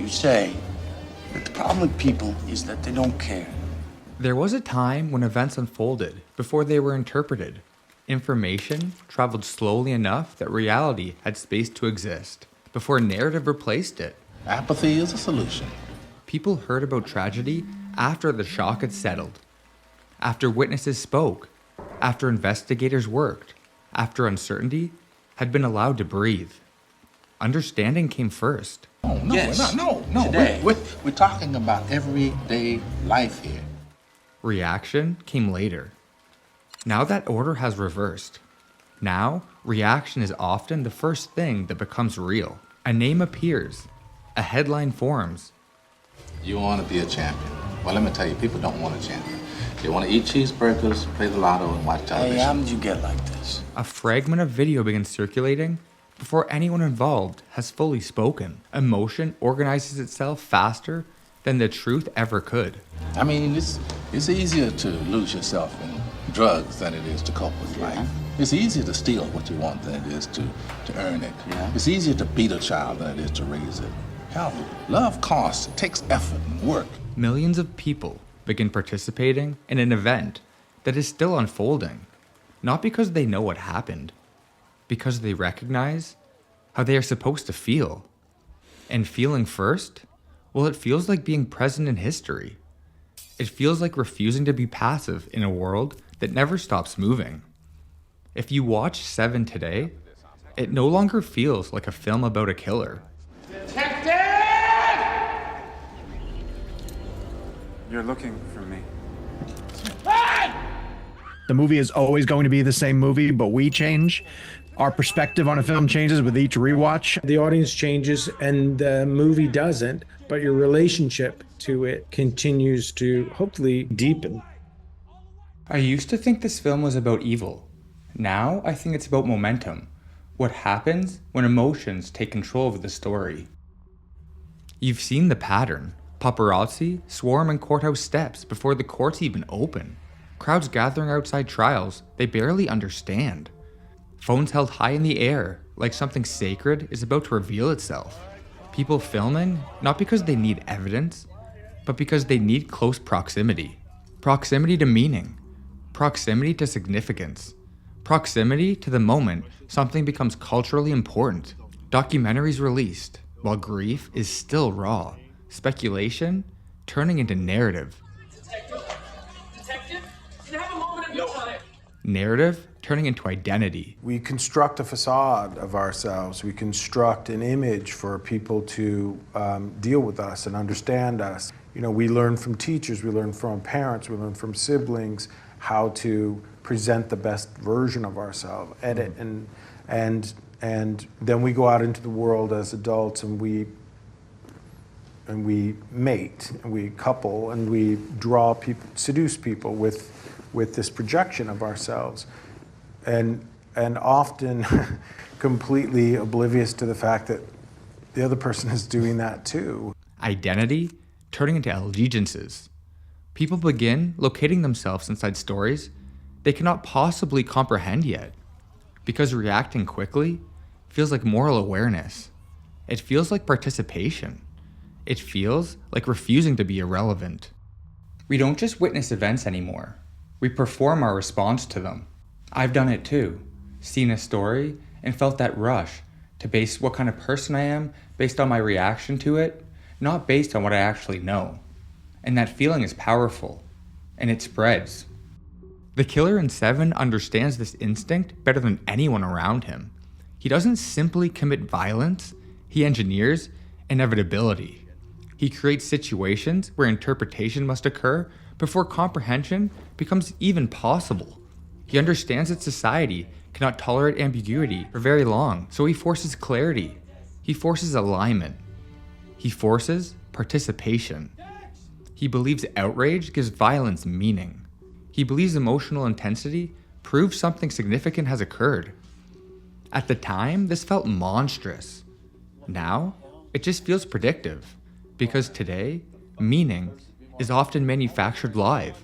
You say that the problem with people is that they don't care. There was a time when events unfolded before they were interpreted. Information traveled slowly enough that reality had space to exist before narrative replaced it. Apathy is a solution. People heard about tragedy after the shock had settled, after witnesses spoke, after investigators worked, after uncertainty had been allowed to breathe. Understanding came first. Oh, no, Yes. no. Today. We're talking about everyday life here. Reaction came later. Now that order has reversed. Now, reaction is often the first thing that becomes real. A name appears. A headline forms. You want to be a champion. Well, let me tell you, people don't want a champion. They want to eat cheeseburgers, play the lotto, and watch television. Hey, how did you get like this? A fragment of video begins circulating before anyone involved has fully spoken. Emotion organizes itself faster than the truth ever could. I mean, it's easier to lose yourself in drugs than it is to cope with life. It's easier to steal what you want than it is to earn it. Yeah. It's easier to beat a child than it is to raise it. Hell, love costs. It takes effort and work. Millions of people begin participating in an event that is still unfolding, not because they know what happened, because they recognize how they are supposed to feel. And feeling first, well, it feels like being present in history. It feels like refusing to be passive in a world that never stops moving. If you watch Se7en today, it no longer feels like a film about a killer. You're looking for me. The movie is always going to be the same movie, but we change. Our perspective on a film changes with each rewatch. The audience changes and the movie doesn't, but your relationship to it continues to hopefully deepen. I used to think this film was about evil. Now I think it's about momentum. What happens when emotions take control of the story. You've seen the pattern. Paparazzi swarm in courthouse steps before the courts even open. Crowds gathering outside trials they barely understand. Phones held high in the air, like something sacred is about to reveal itself. People filming, not because they need evidence, but because they need close proximity. Proximity to meaning. Proximity to significance. Proximity to the moment something becomes culturally important. Documentaries released, while grief is still raw. Speculation turning into narrative. Detective, can I have a moment of your time? Narrative turning into identity. We construct a facade of ourselves. We construct an image for people to deal with us and understand us. You know, we learn from teachers, we learn from parents, we learn from siblings how to present the best version of ourselves, edit, and then we go out into the world as adults and we mate, and we couple, and we draw people, seduce people with this projection of ourselves, and often completely oblivious to the fact that the other person is doing that too. Identity turning into allegiances. People begin locating themselves inside stories they cannot possibly comprehend yet, because reacting quickly feels like moral awareness. It feels like participation. It feels like refusing to be irrelevant. We don't just witness events anymore. We perform our response to them. I've done it too. Seen a story and felt that rush to base what kind of person I am based on my reaction to it, not based on what I actually know. And that feeling is powerful, and it spreads. The killer in Se7en understands this instinct better than anyone around him. He doesn't simply commit violence, he engineers inevitability. He creates situations where interpretation must occur before comprehension becomes even possible. He understands that society cannot tolerate ambiguity for very long, so he forces clarity. He forces alignment. He forces participation. He believes outrage gives violence meaning. He believes emotional intensity proves something significant has occurred. At the time, this felt monstrous. Now, it just feels predictive. Because today, meaning is often manufactured live,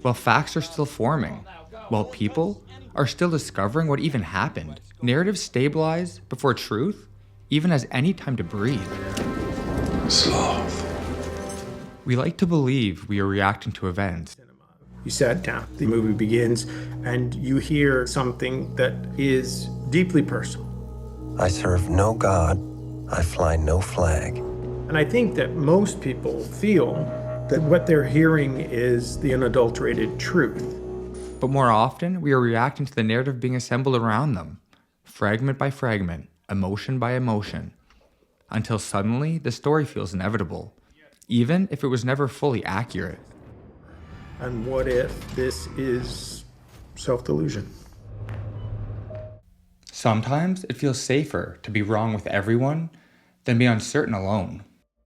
while facts are still forming, while people are still discovering what even happened. Narratives stabilize before truth even has any time to breathe. sloth. We like to believe we are reacting to events, You sat down, the movie begins, and you hear something that is deeply personal. I serve no God. I fly no flag. And I think that most people feel that what they're hearing is the unadulterated truth. but more often we are reacting to the narrative being assembled around them, fragment by fragment, emotion by emotion, until suddenly the story feels inevitable, even if it was never fully accurate. And what if this is self-delusion? Sometimes it feels safer to be wrong with everyone than be uncertain alone.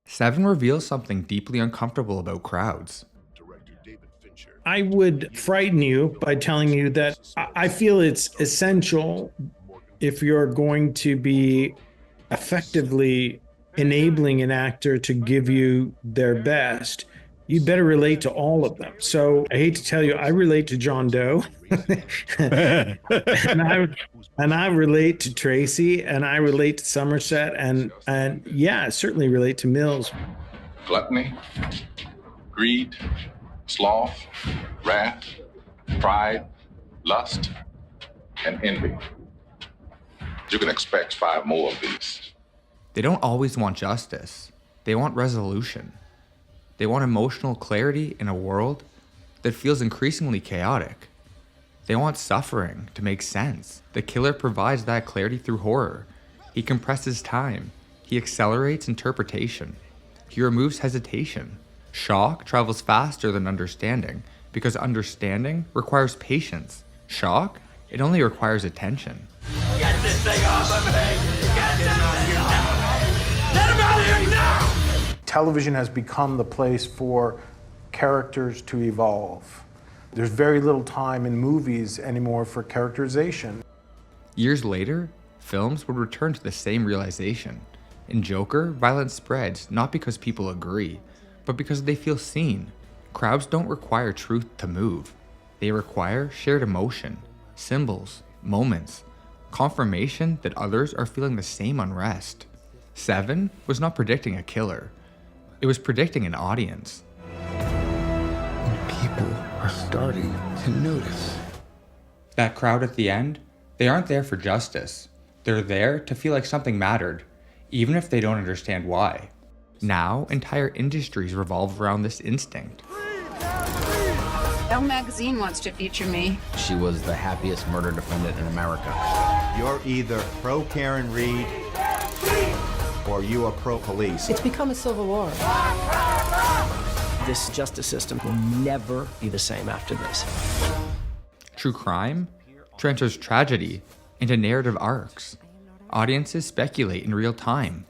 Se7en reveals something deeply uncomfortable about crowds. I would frighten you by telling you that I feel it's essential, if you're going to be effectively enabling an actor to give you their best, you better relate to all of them. So I hate to tell you, I relate to John Doe, and I relate to Tracy, and I relate to Somerset, and yeah, I certainly relate to Mills. Gluttony, greed, sloth, wrath, pride, lust, and envy. You can expect 5 more of these. They don't always want justice. They want resolution. They want emotional clarity in a world that feels increasingly chaotic. They want suffering to make sense. The killer provides that clarity through horror. He compresses time. He accelerates interpretation. He removes hesitation. Shock travels faster than understanding because understanding requires patience. Shock, it only requires attention. Get this thing off of me! Get this thing off! Get him out of here now! Television has become the place for characters to evolve. There's very little time in movies anymore for characterization. Years later, films would return to the same realization. In Joker, violence spreads not because people agree, but because they feel seen. Crowds don't require truth to move. They require shared emotion, symbols, moments, confirmation that others are feeling the same unrest. Se7en was not predicting a killer. It was predicting an audience. People are starting to notice. That crowd at the end, they aren't there for justice. They're there to feel like something mattered, even if they don't understand why. Now, entire industries revolve around this instinct. Elle magazine wants to feature me. She was the happiest murder defendant in America. You're either pro Karen Reed or you are pro police. It's become a civil war. This justice system will never be the same after this. True crime transfers tragedy into narrative arcs. Audiences speculate in real time.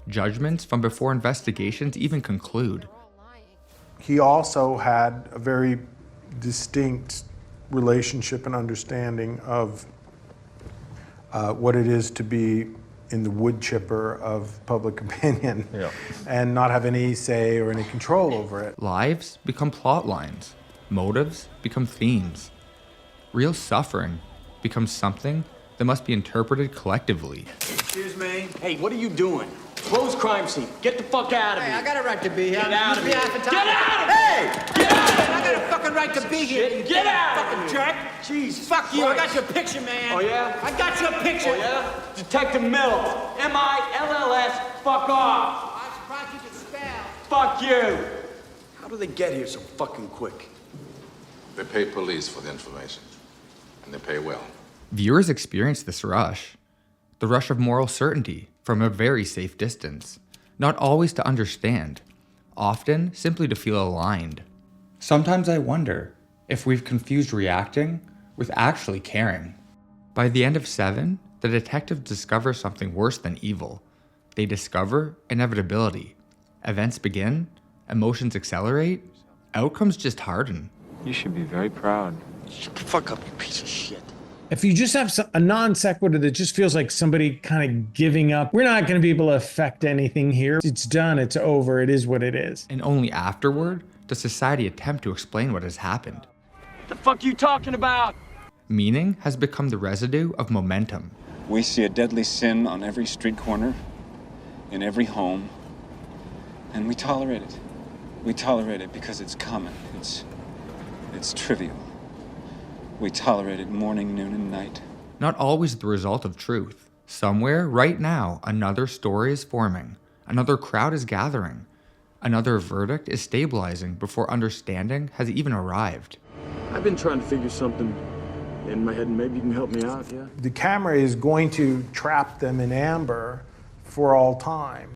Judgments from before investigations even conclude. He also had a very distinct relationship and understanding of what it is to be in the wood chipper of public opinion and not have any say or any control over it. Lives become plot lines. Motives become themes. Real suffering becomes something that must be interpreted collectively. Excuse me? Hey, what are you doing? Close crime scene. Get the fuck out of here. I got a right to be here. Get out of here. Get out of here! Hey! Get out of here! I got a fucking right to be here. Get out of fucking here! jerk. Jeez. Fuck you. I got your picture, man. Oh, yeah? I got your picture. Oh, yeah? Detective Mills. M-I-L-L-S. Fuck off. I'm surprised you could spell. Fuck you. How do they get here so fucking quick? They pay police for the information, and they pay well. Viewers experience this rush. The rush of moral certainty from a very safe distance. Not always to understand, often simply to feel aligned. Sometimes I wonder if we've confused reacting with actually caring. By the end of Se7en, the detectives discover something worse than evil. They discover inevitability. Events begin, emotions accelerate, outcomes just harden. You should be very proud. Shut the fuck up, you piece of shit. If you just have a non sequitur that just feels like somebody kind of giving up, we're not going to be able to affect anything here. It's done. It's over. It is what it is. And only afterward does society attempt to explain what has happened. What the fuck are you talking about? Meaning has become the residue of momentum. We see a deadly sin on every street corner, in every home, And we tolerate it. We tolerate it because it's common. It's trivial. We tolerate it morning, noon, and night. Not always the result of truth. Somewhere, right now, another story is forming. Another crowd is gathering. Another verdict is stabilizing before understanding has even arrived. I've been trying to figure something in my head, and maybe you can help me out, yeah? The camera is going to trap them in amber for all time.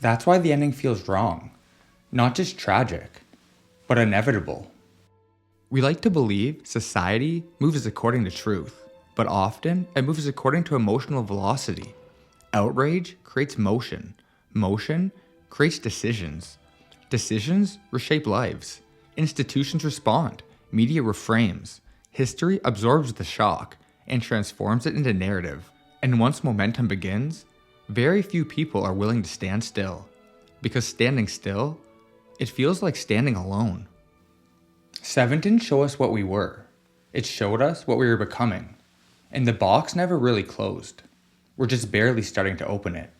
That's why the ending feels wrong. Not just tragic, but inevitable. We like to believe society moves according to truth, but often it moves according to emotional velocity. Outrage creates motion. Motion creates decisions. Decisions reshape lives. Institutions respond. Media reframes. History absorbs the shock and transforms it into narrative. And once momentum begins, very few people are willing to stand still. Because standing still, it feels like standing alone. Se7en didn't show us what we were. It showed us what we were becoming. And the box never really closed. We're just barely starting to open it.